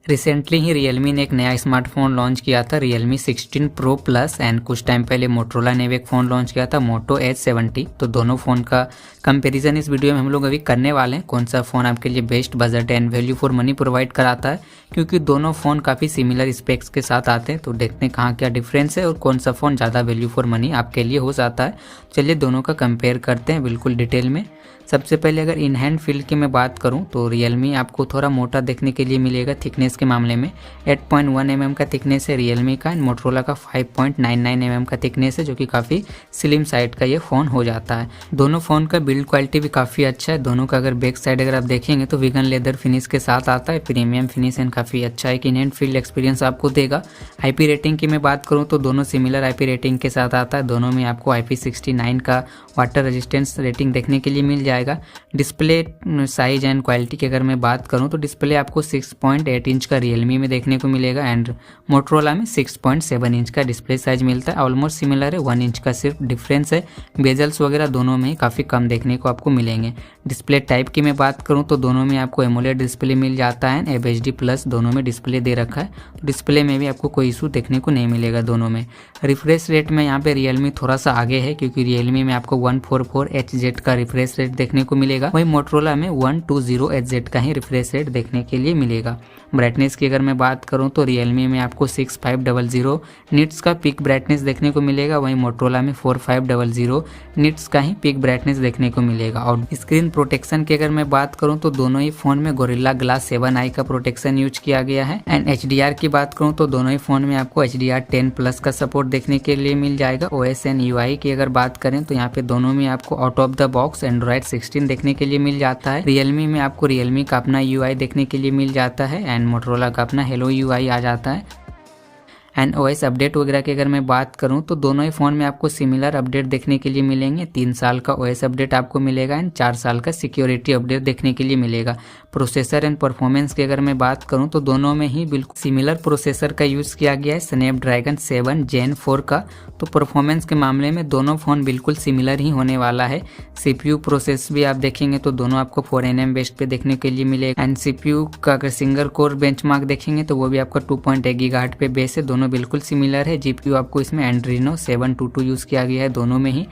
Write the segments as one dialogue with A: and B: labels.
A: Recently ही Realme ने एक नया स्मार्टफोन लॉन्च किया था Realme 16 Pro Plus एंड कुछ टाइम पहले Motorola ने भी एक फ़ोन लॉन्च किया था Moto H70। तो दोनों फ़ोन का कंपैरिजन इस वीडियो में हम लोग अभी करने वाले हैं। कौन सा फ़ोन आपके लिए best budget and value for money provide कराता है, क्योंकि दोनों फ़ोन काफ़ी सिमिलर स्पेक्स के साथ आते हैं। तो देखते हैं कहाँ क्या डिफरेंस है और कौन सा फ़ोन ज़्यादा वैल्यू फॉर मनी आपके लिए हो जाता है। चलिए दोनों का कंपेयर करते हैं बिल्कुल डिटेल में। सबसे पहले अगर इन हैंड फील की मैं बात करूं तो Realme आपको थोड़ा मोटा देखने के लिए मिलेगा। थिकनेस के मामले में 8.1 mm का थिकनेस है Realme का एंड Motorola का 5.99 mm का थिकनेस है, जो कि काफ़ी स्लिम साइड का ये फ़ोन हो जाता है। दोनों फ़ोन का बिल्ड क्वालिटी भी काफ़ी अच्छा है। दोनों का अगर बैक साइड अगर आप देखेंगे तो वीगन लेदर फिनिश के साथ आता है, प्रीमियम फिनिश एंड काफ़ी अच्छा एक इन हैंड फील एक्सपीरियंस आपको देगा। IP रेटिंग की मैं बात करूँ तो दोनों सिमिलर IP रेटिंग के साथ आता है। दोनों में आपको IP69 का वाटर रेजिस्टेंस रेटिंग देखने के लिए मिल जाएगा। डिस्प्ले साइज एंड क्वालिटी की अगर मैं बात करूं तो डिस्प्ले आपको 6.8 इंच का Realme में देखने को मिलेगा एंड Motorola में 6.7 इंच का डिस्प्ले साइज मिलता है। ऑलमोस्ट सिमिलर है, 1 इंच का सिर्फ डिफरेंस है। बेजल्स वगैरह दोनों में काफ़ी कम देखने को आपको मिलेंगे। डिस्प्ले टाइप की मैं बात करूं तो दोनों में आपको एमोलेड डिस्प्ले मिल जाता है एंड FHD प्लस दोनों में डिस्प्ले दे रखा है। तो डिस्प्ले में भी आपको कोई इशू देखने को नहीं मिलेगा दोनों में। रिफ्रेश रेट में यहाँ पे Realme थोड़ा सा आगे है, क्योंकि Realme में आपको 144Hz का रिफ्रेश रेट देखने को मिलेगा, वही Motorola में 120Hz का ही रिफ्रेश रेट देखने के लिए मिलेगा। ब्राइटनेस की अगर मैं बात करूं तो Realme में आपको 6500 निट्स का पिक ब्राइटनेस देखने को मिलेगा, वहीं Motorola में 4500 निट्स का ही पिक ब्राइटनेस देखने को मिलेगा। और स्क्रीन प्रोटेक्शन की अगर मैं बात करूं तो दोनों ही फोन में Gorilla Glass 7i का प्रोटेक्शन यूज किया गया है एंड HDR की बात करूं तो दोनों ही फोन में आपको HDR10+ का सपोर्ट देखने के लिए मिल जाएगा। OS एंड UI की अगर बात करें तो यहाँ पे दोनों में आपको out of the box Android 16 देखने के लिए मिल जाता है। Realme में आपको Realme का अपना UI देखने के लिए मिल जाता है एंड Motorola का अपना Hello UI आ जाता है। एंड OS अपडेट वगैरह की अगर मैं बात करूं तो दोनों ही फ़ोन में आपको सिमिलर अपडेट देखने के लिए मिलेंगे। 3 साल का OS अपडेट आपको मिलेगा एंड 4 साल का सिक्योरिटी अपडेट देखने के लिए मिलेगा। प्रोसेसर एंड परफॉर्मेंस की अगर मैं बात करूं तो दोनों में ही बिल्कुल सिमिलर प्रोसेसर का यूज़ किया गया है, स्नैपड्रैगन 7 Gen 4 का। तो परफॉर्मेंस के मामले में दोनों फ़ोन बिल्कुल सिमिलर ही होने वाला है। CPU प्रोसेस भी आप देखेंगे तो दोनों आपको 4nm बेस्ड पे देखने के लिए मिलेगा एंड CPU का अगर सिंगल कोर बेंचमार्क देखेंगे तो वो भी आपका 2.8 GHz पे बेस है। दोनों बिल्कुल सिमिलर है। GPU आपको इसमें Adreno 722 यूज़ किया गया है दोनों में ही।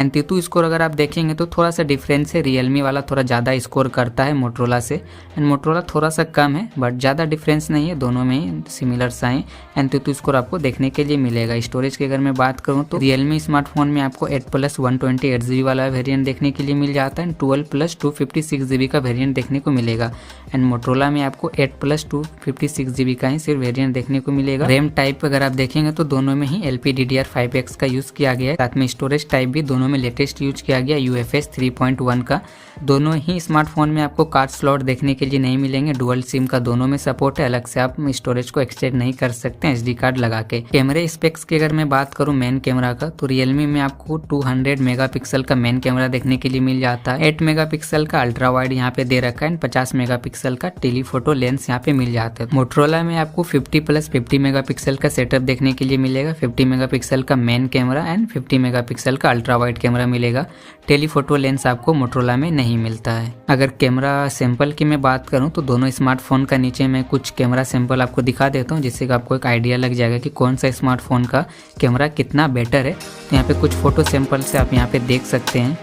A: एंतुतु स्कोर अगर आप देखेंगे तो थोड़ा सा डिफरेंस है, Realme वाला थोड़ा ज़्यादा स्कोर करता है Motorola से एंड Motorola थोड़ा सा कम है, बट ज़्यादा डिफरेंस नहीं है, दोनों में ही सिमिलर सा है। एंतुतु स्कोर आपको देखने के लिए मिलेगा। स्टोरेज की अगर मैं बात करूँ तो Realme स्मार्टफोन में आपको 8+ 128GB वाला वेरिएंट देखने के लिए मिल जाता है एंड 12+ 256GB का वेरिएंट देखने को मिलेगा एंड Motorola में आपको 8+ 256GB का ही सिर्फ वेरिएंट देखने को मिलेगा। रैम टाइप अगर आप देखेंगे तो दोनों में ही LPDDR5X का यूज़ किया गया है, साथ में स्टोरेज टाइप भी दोनों में लेटेस्ट यूज किया गया UFS 3.1 का। दोनों ही स्मार्टफोन में आपको कार्ड स्लॉट देखने के लिए नहीं मिलेंगे। डुअल सिम का दोनों में सपोर्ट है, अलग से आप स्टोरेज को एक्सटेंड नहीं कर सकते हैं SD कार्ड लगा के। कैमरे स्पेक्स की अगर मैं बात करूं मेन कैमरा का तो Realme में आपको 200 मेगापिक्सल का मेन कैमरा देखने के लिए मिल जाता है। 8 मेगापिक्सल का अल्ट्रा वाइड यहाँ पे दे रखा है एंड 50 मेगापिक्सल का टेलीफोटो लेंस यहाँ पे मिल जाता है। Motorola में आपको 50+50 मेगापिक्सल का सेटअप देखने के लिए मिलेगा। 50 मेगापिक्सल का मेन कैमरा एंड 50 मेगापिक्सल का अल्ट्रा वाइड कैमरा मिलेगा। टेलीफोटो लेंस आपको Motorola में नहीं मिलता है। अगर कैमरा सैंपल की मैं बात करूं तो दोनों स्मार्टफोन का नीचे मैं कुछ कैमरा सैंपल आपको दिखा देता हूं, जिससे कि आपको एक आइडिया लग जाएगा कि कौन सा स्मार्टफोन का कैमरा कितना बेटर है। तो यहाँ पे कुछ फोटो सैंपल से आप यहाँ पे देख सकते हैं।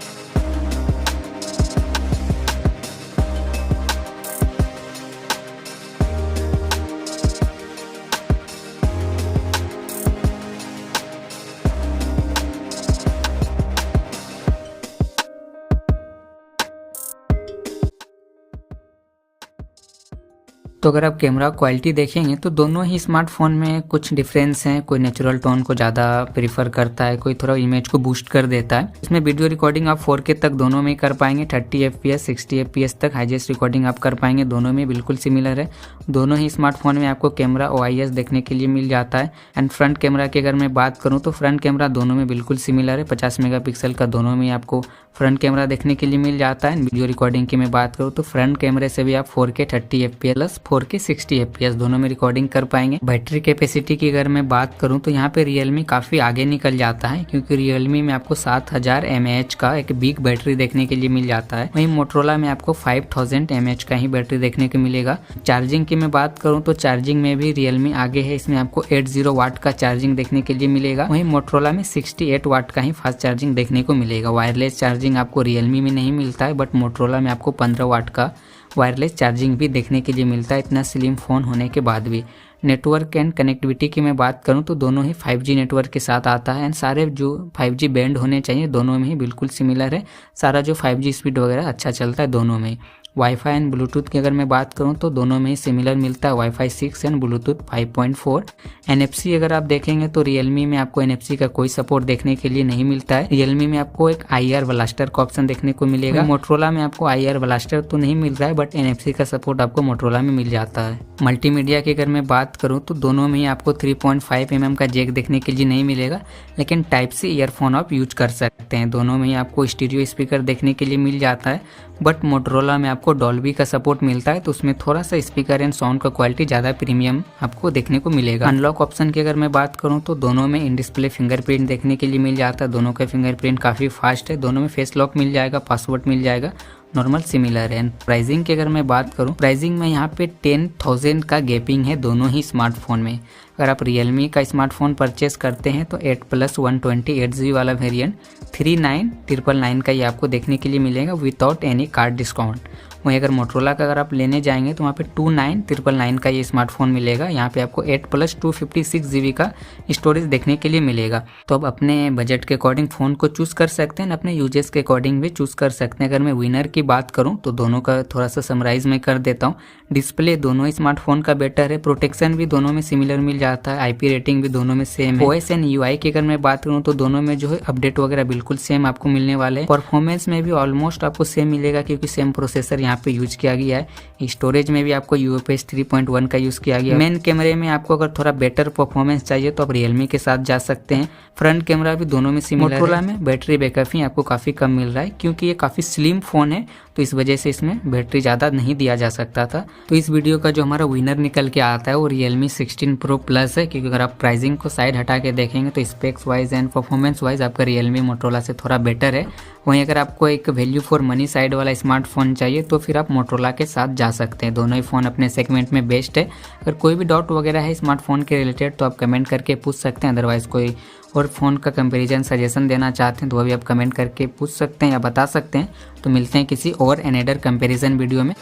A: तो अगर आप कैमरा क्वालिटी देखेंगे तो दोनों ही स्मार्टफोन में कुछ डिफरेंस हैं। कोई नेचुरल टोन को ज़्यादा प्रीफर करता है, कोई थोड़ा इमेज को बूस्ट कर देता है। इसमें वीडियो रिकॉर्डिंग आप 4K तक दोनों में कर पाएंगे, 30 FPS 60 FPS तक हाईएस्ट रिकॉर्डिंग आप कर पाएंगे। दोनों में बिल्कुल सिमिलर है। दोनों ही स्मार्टफोन में आपको कैमरा OIS देखने के लिए मिल जाता है एंड फ्रंट कैमरा की अगर मैं बात करूँ तो फ्रंट कैमरा दोनों में बिल्कुल सिमिलर है। 50 मेगापिक्सल का दोनों में आपको फ्रंट कैमरा देखने के लिए मिल जाता है। वीडियो रिकॉर्डिंग की मैं बात करूँ तो फ्रंट कैमरे से भी आप 4K 30 FPS 4K 60 FPS दोनों में रिकॉर्डिंग कर पाएंगे। बैटरी कैपेसिटी की अगर मैं बात करूं तो यहाँ पे Realme काफ़ी आगे निकल जाता है, क्योंकि Realme में आपको 7000 mAh का एक बिग बैटरी देखने के लिए मिल जाता है। वहीं Motorola में आपको 5000 mAh का ही बैटरी देखने को मिलेगा। चार्जिंग की मैं बात करूँ तो चार्जिंग में भी Realme आगे है, इसमें आपको 80 वाट का चार्जिंग देखने के लिए मिलेगा। वहीं Motorola में 68 वाट का ही फास्ट चार्जिंग देखने को मिलेगा। वायरलेस चार्जिंग आपको Realme में नहीं मिलता है, बट Motorola में आपको 15 वाट का वायरलेस चार्जिंग भी देखने के लिए मिलता है, इतना स्लिम फ़ोन होने के बाद भी। नेटवर्क एंड कनेक्टिविटी की मैं बात करूं तो दोनों ही 5G नेटवर्क के साथ आता है एंड सारे जो 5G बैंड होने चाहिए दोनों में ही बिल्कुल सिमिलर है। सारा जो 5G स्पीड वगैरह अच्छा चलता है दोनों में। वाईफाई एंड ब्लूटूथ की अगर मैं बात करूं तो दोनों में ही सिमिलर मिलता है, वाईफाई 6 एंड ब्लूटूथ 5.4। NFC अगर आप देखेंगे तो Realme में आपको NFC का कोई सपोर्ट देखने के लिए नहीं मिलता है। Realme में आपको एक IR ब्लास्टर का ऑप्शन देखने को मिलेगा। Motorola में आपको IR ब्लास्टर तो नहीं मिल रहा है, बट NFC का सपोर्ट आपको Motorola में मिल जाता है। मल्टीमीडिया की अगर मैं बात करूं तो दोनों में ही आपको 3.5 mm का जैक देखने के लिए नहीं मिलेगा, लेकिन टाइप सी ईयरफोन आप यूज कर सकते हैं। दोनों में ही आपको स्टीरियो स्पीकर देखने के लिए मिल जाता है, बट Motorola में आपको डॉल्बी का सपोर्ट मिलता है, तो उसमें थोड़ा सा स्पीकर एंड साउंड का क्वालिटी ज़्यादा प्रीमियम आपको देखने को मिलेगा। अनलॉक ऑप्शन की अगर मैं बात करूं तो दोनों में इन डिस्प्ले फिंगरप्रिंट देखने के लिए मिल जाता है। दोनों का फिंगरप्रिंट काफ़ी फास्ट है, दोनों में फेस लॉक मिल जाएगा, पासवर्ड मिल जाएगा, नॉर्मल सिमिलर है। प्राइसिंग की अगर मैं बात करूं, प्राइसिंग में यहाँ पे 10,000 का गैपिंग है दोनों ही स्मार्टफोन में। अगर आप Realme का स्मार्टफोन परचेस करते हैं तो 8+128 8GB वाला वेरिएंट 39,999 का ये आपको देखने के लिए मिलेगा विदाउट एनी कार्ड डिस्काउंट। वहीं अगर Motorola का अगर आप लेने जाएंगे तो वहाँ पे 29,999 का ये स्मार्टफोन मिलेगा। यहाँ पे आपको 8+256GB का स्टोरेज देखने के लिए मिलेगा। तो अब अपने बजट के अकॉर्डिंग फ़ोन को चूज़ कर सकते हैं, अपने यूजेस के अकॉर्डिंग भी चूज़ कर सकते हैं। अगर मैं विनर की बात करूँ तो दोनों का थोड़ा सा समराइज मैं कर देता हूँ। डिस्प्ले दोनों ही स्मार्टफोन का बेटर है, प्रोटेक्शन भी दोनों में सिमिलर मिल जाता है, IP रेटिंग भी दोनों में सेम है। OS एंड UI की अगर मैं बात करूँ तो दोनों में जो है अपडेट वगैरह बिल्कुल सेम आपको मिलने वाले हैं। परफॉर्मेंस में भी ऑलमोस्ट आपको सेम मिलेगा, क्योंकि सेम प्रोसेसर यहाँ पे यूज किया गया है। स्टोरेज में भी आपको UFS 3.1 का यूज किया गया है। मेन कैमरे में आपको अगर थोड़ा बेटर परफॉर्मेंस चाहिए तो आप Realme के साथ जा सकते हैं। फ्रंट कैमरा भी दोनों में सिमिलर है। Motorola में बैटरी बैकअप ही आपको काफ़ी कम मिल रहा है, क्योंकि ये काफ़ी स्लिम फ़ोन है, तो इस वजह से इसमें बैटरी ज़्यादा नहीं दिया जा सकता था। तो इस वीडियो का जो हमारा विनर निकल के आता है वो Realme 16 Pro Plus है, क्योंकि अगर आप प्राइसिंग को साइड हटा के देखेंगे तो specs wise and performance wise आपका Realme Motorola से थोड़ा बेटर है। वहीं अगर आपको एक वैल्यू फॉर मनी साइड वाला स्मार्टफोन चाहिए तो फिर आप Motorola के साथ जा सकते हैं। दोनों ही फ़ोन अपने सेगमेंट में बेस्ट है। अगर कोई भी डाउट वगैरह है स्मार्टफोन के रिलेटेड तो आप कमेंट करके पूछ सकते हैं। अदरवाइज़ कोई और फ़ोन का कंपैरिजन सजेशन देना चाहते हैं तो वो भी आप कमेंट करके पूछ सकते हैं या बता सकते हैं। तो मिलते हैं किसी और अनदर कंपैरिजन वीडियो में।